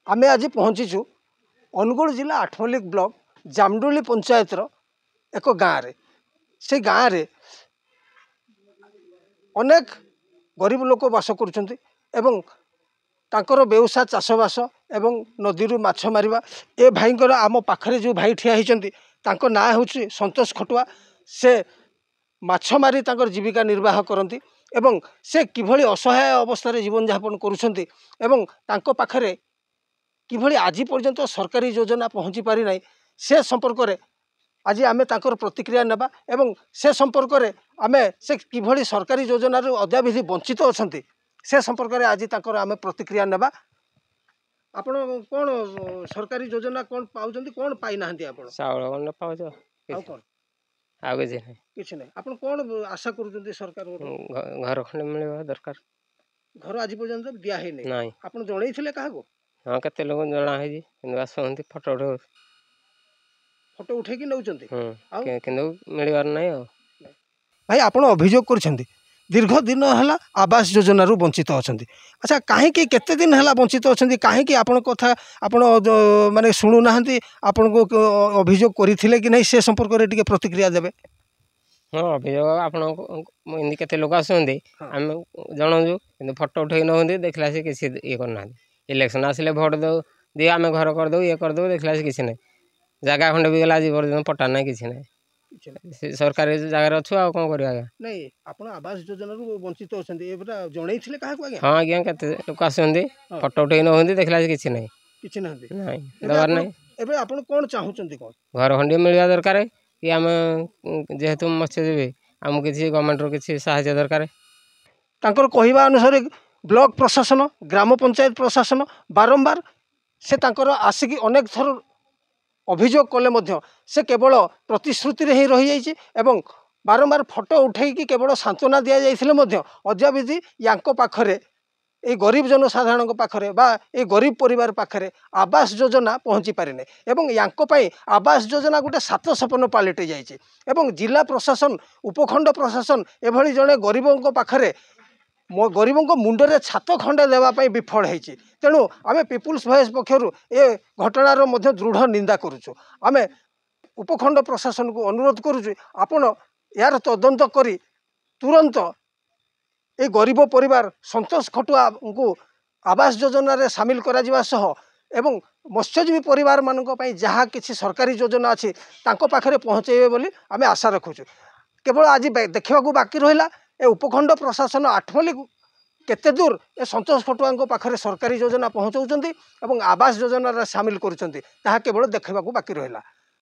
आमे आज पहुँचीचु अनुगुल जिला आठमल्लिक ब्लॉक जामडोली पंचायत एक गाँव से गाँव रे अनेक गरीब लोक बास करुछंती एवं तांकर व्यवसाय चाषबास एवं नदी माछ मारिबा ए भाईंकर आम पाखरे जो भाई ठिया होइछंती तांको ना होछि संतोष खटुआ से माछ मारी तांकर जीविका निर्वाह करती एवं से किभली असहाय अवस्था जीवन यापन करुछंती एवं तांको पाखरे किभली आज पर्यंत सरकारी योजना पहुँची पारि नाही से संपर्क रे आज आमे तांकर प्रतिक्रिया नेबा एवं से संपर्क रे आमे से किभली सरकारी योजना रो अद्यावधि वंचित अछंती से संपर्क रे आज तांकर आमे प्रतिक्रिया नेबा। आपण कोन सरकारी योजना कोन पाउछंती कोन पाई नाहंती आपण चावल कोन पाउछ आ कोन आगे जे नहीं किछ नहीं आपण कोन आशा करूछंती सरकार घर खंड मिलवा दरकार घर आज पर्यंत दिया हे नहीं आपण जणैथिले काहाको हाँ केते लोग जना है जी किंतु आसंती फोटो उठो फोटो उठे कि नउचंती किंतु मिलवार नहीं हो भाई आपण अभियोग करछंती दीर्घ दिन है आवास योजना रू वंचित अछंती अच्छा कहीं केते दिन है वंचित अछंती कहीं आपण कथा आपण माने सुनु नाहंती आपण को अभियोग करिथिले कि नहीं से संपर्क रे टिके प्रतिक्रिया देबे। हाँ अभियोग आपण इनदी केते लोग आसंती हम जणजु किंतु फोटो उठे न होंदी देखला से किसी ये करना इलेक्शन आसिले भोट दो दे आम घर कर दो ये कर दो देखला से किसी नहीं जगह खंडे भी गला आज पर्यटन पटा ना किसी नहीं सरकारी जगह अच्छु आ कौन करिया नहीं आपण आवास योजना रू वंचित अछंती एबरा जणैथिले काहाको आज्ञा हाँ आज्ञा केते लोक आसंती फोटो उठे न होंदी देखला से किसी नहीं किछ नाहंती नहीं दबार नहीं एबे आपण कोन चाहुचंती कोन घर खंडे मिलवा दरकार कि आम जेहेतु मत्स्यजीवी आम किसी गवर्नमेंट रो किसी सहायता दरकार तांकर कहिबा अनुसार ब्लॉक प्रशासन ग्राम पंचायत प्रशासन बारंबार से तांकर आसिकी अनेक थर अभियोग कले मध्य से केवल प्रतिश्रुति ही रही जाइए एवं बारंबार फोटो उठेकी केवल सांत्वना दि जाइए अद्यावधि यांको पाखरे ए गरीब जनसाधारण पाखरे बा ए गरीब परिवार पाखरे आवास योजना पहुँची पारिने एवं यांको पाई आवास योजना गोटे सात सपन पालटि जाइए एवं जिला प्रशासन उपखंड प्रशासन एभली जड़े गरीबों पाखरे गरीबों मुंडरे छात खंडे देवाई विफल होती तेणु आम पीपुल्स वॉइस पक्षर ए घटनार दृढ़ निंदा करुचु आम उपखंड प्रशासन को अनुरोध करुचु आपण यार तदंत करी तुरंत ए गरीब परिवार संतोष खटुआ को आवास योजना रे सामिल करा सह एवं मत्स्यजीवी परिवार मानक पई जहाँ किसी सरकारी योजना अच्छी तांको पाखरे पहुँचेबे बोली आम आशा रखुचु केवल आज देखा बाकी रहा ए उपखंड प्रशासन आठमल्लिक केते दूर ए संतोष खटुआ पाखरे सरकारी योजना पहुँचाऊँच आवास योजना सामिल करुँच केवल देखा बाकी रहा।